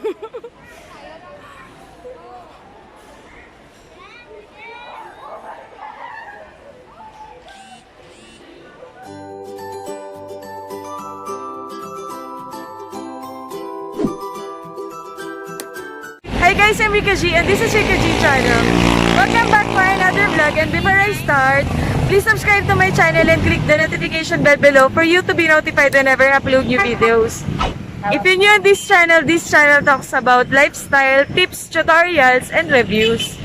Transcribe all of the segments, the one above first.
Hi guys, I'm Rica G and this is Rica G channel. Welcome back for another vlog, and before I start, please subscribe to my channel and click the notification bell below for you to be notified whenever I upload new videos. If you're new on this channel talks about lifestyle, tips, tutorials, and reviews.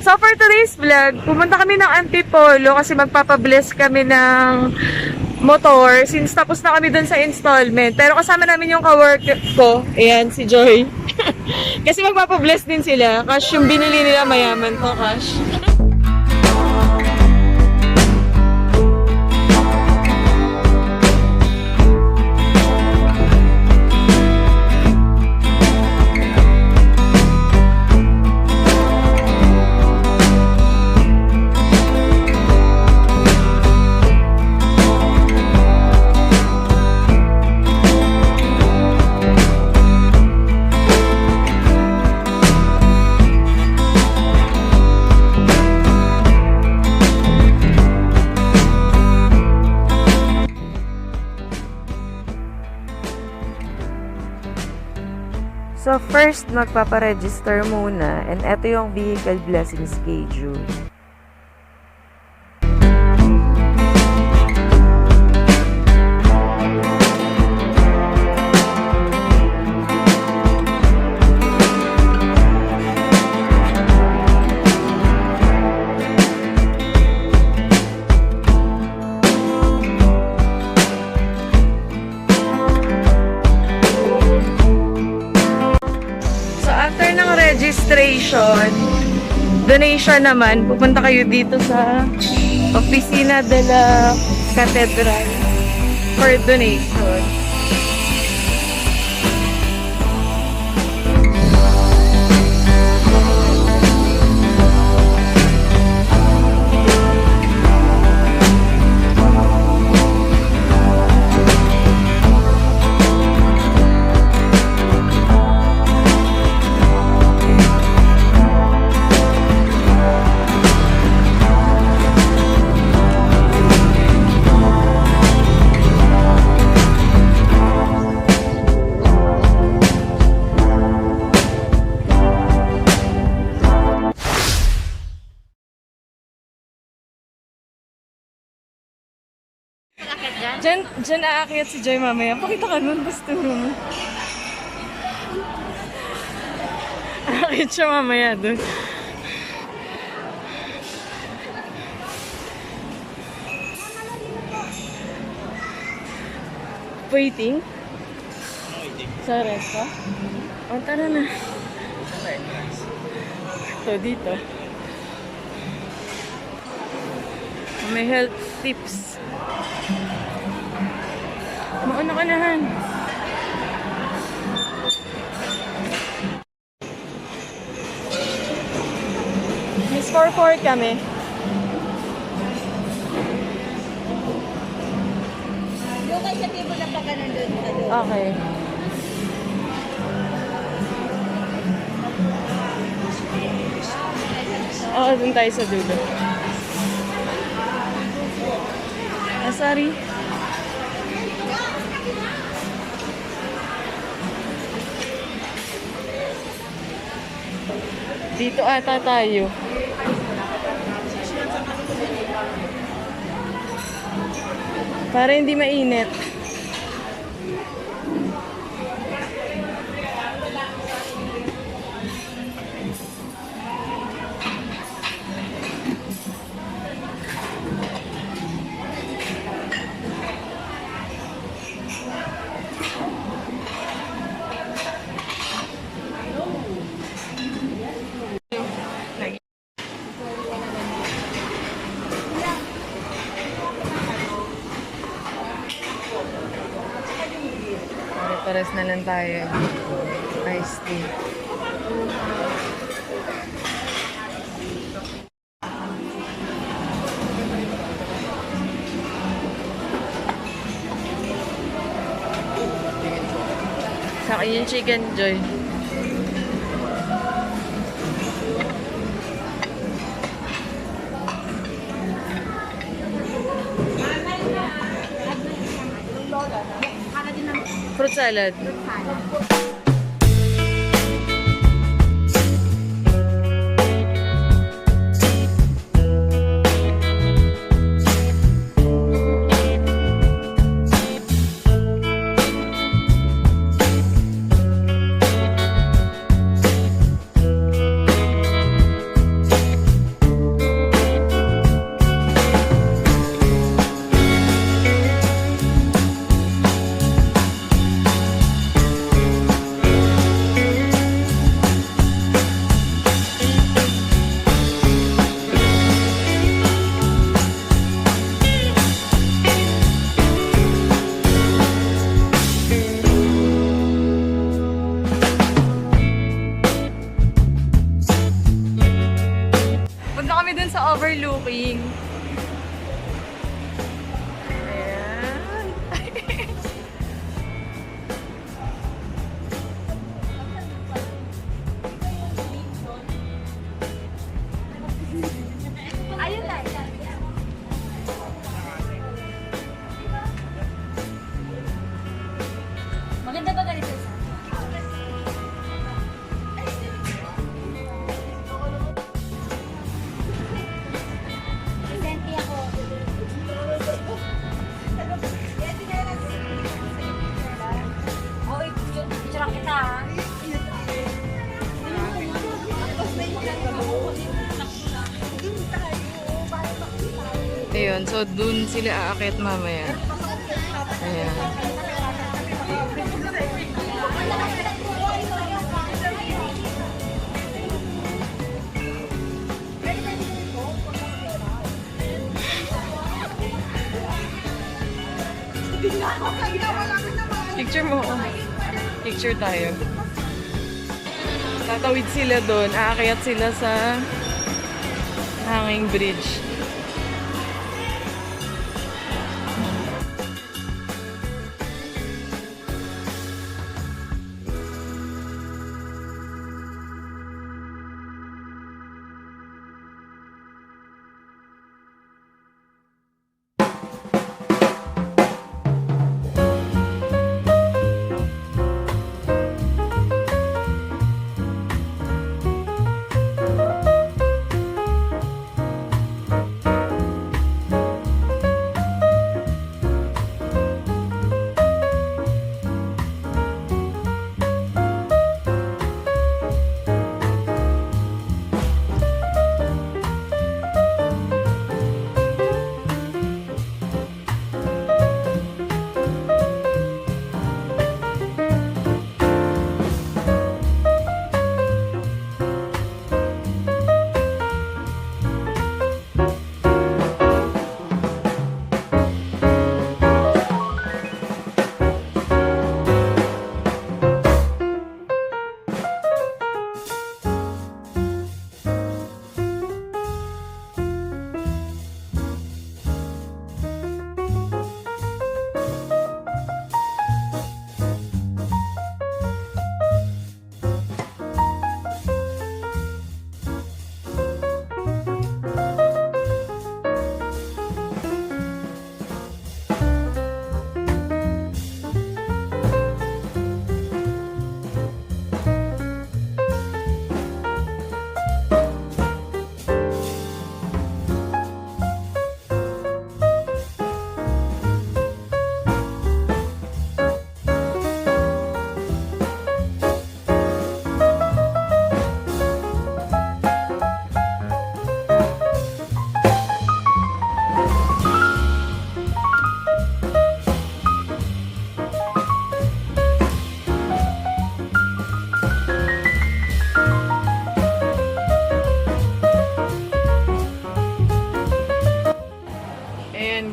So for today's vlog, pumunta kami ng Antipolo kasi magpapabless kami ng motor since tapos na kami dun sa installment. Pero kasama namin yung kawork ko, ayan, si Joy. Kasi magpapabless din sila. Cash yung binili nila, mayaman ko, cash. So first, magpaparegister muna, and ito yung vehicle blessing schedule. Registration, donation naman, pupunta kayo dito sa Oficina de la Catedral for donation. Diyan aakyat si Joy mamaya. Pakita ka nun, basta mo. Aakyat siya mamaya dun. Waiting? Sa resto? O, tara na. Ito, dito. May health tips. Mauna ka na, Han. Miss 4-4 kami. Yung kay sa table na pagka nandun ka doon. Okay. Oo, dun tayo sa dulo. Ah, sorry. Dito ata tayo. Para hindi mainit. Pares na lang tayo. Iced tea. Sa akin yung chicken, Joy. Fruit salad. Sa overlooking. Ayan. Ayun na. Maganda ba ganito? Ayun, so dun sila aakyat mamaya. Ayan. Picture mo. Picture tayo. Tatawid sila doon. Aakyat sila sa hanging bridge.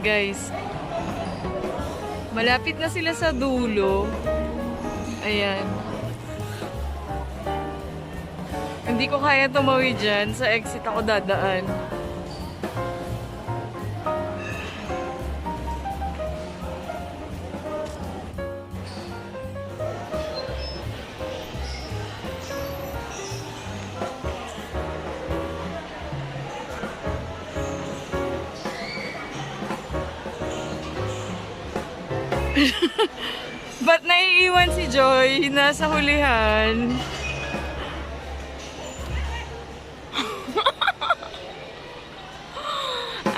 Guys, malapit na sila sa dulo. Ayan. Hindi ko kaya tumawid dyan. Sa exit ako dadaan. Ba't naiiwan si Joy? Nasa hulihan.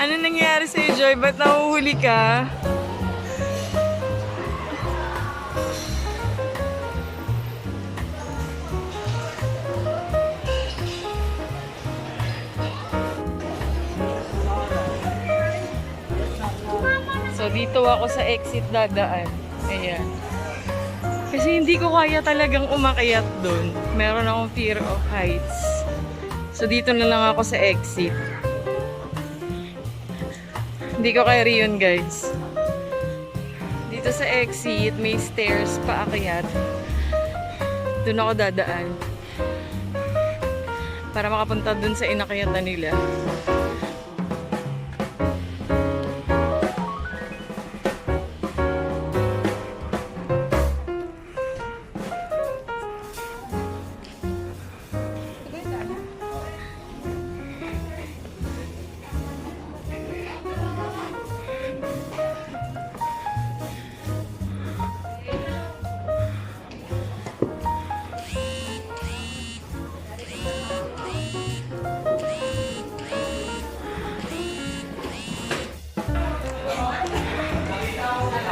Ano nangyari sa'yo, Joy? Ba't nahuhuli ka? So, dito ako sa exit dadaan. Ayan. Kasi hindi ko kaya talagang umakyat doon. Meron akong fear of heights. So, dito na lang ako sa exit. Hindi ko kaya yun, guys. Dito sa exit, may stairs paakyat. Doon ako dadaan. Para makapunta doon sa inakyatan nila.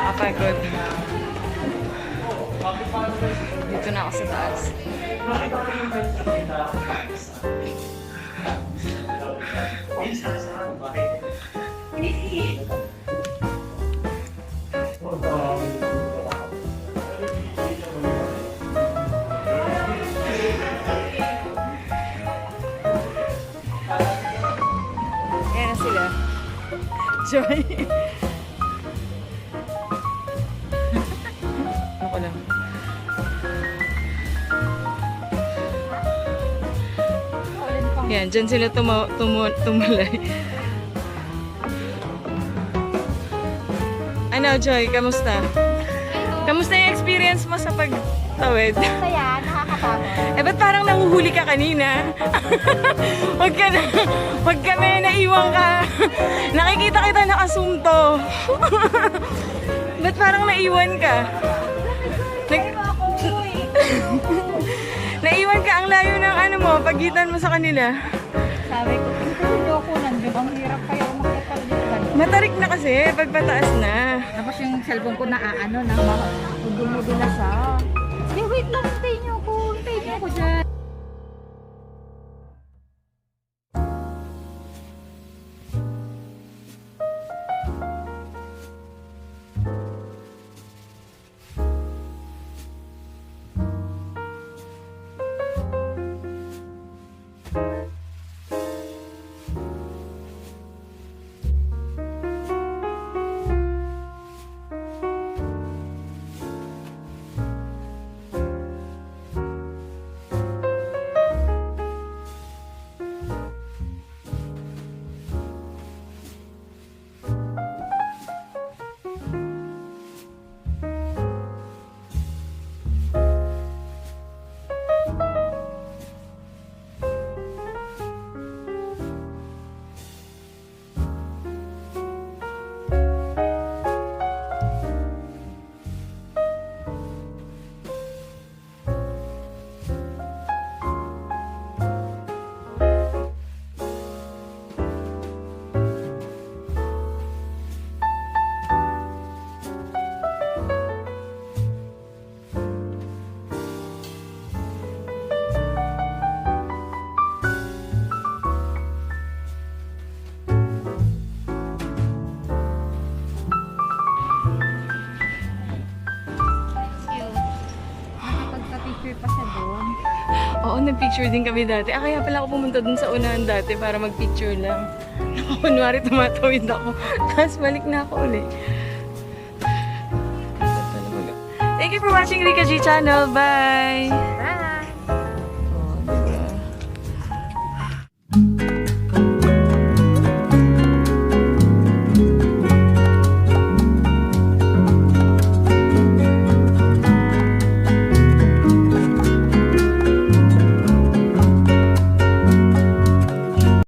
Nakapagod. Dito na ako sa taas. Ayan na sila. Joy. Ako lang. Yan, dyan sila tumulay. Ano, Joy? Kamusta? Kamusta yung experience mo sa pagtawid? Kaya, nakakatakot. Eh, ba't parang nahuhuli ka kanina? Huwag ka na, naiwan ka. Nakikita kita nakasumto. Ba't parang naiwan ka? Naiwan ka, ang layo ng ano mo, pagitan mo sa kanila. Sabi ko, hindi ako nandiyo. Ang hirap kayo umakyat dito. Matarik na kasi, pagpataas na. Tapos yung cellphone ko na udumudo na siya. Hey, wait lang, hintayin niyo ako. Hintayin niyo ako dyan. Oo, nag-picture din kami dati. Kaya pala ako pumunta dun sa unahan dati para mag-picture lang. Kunwari tumatawid ako. Tapos balik na ako ulit. Thank you for watching Rica G channel. Bye!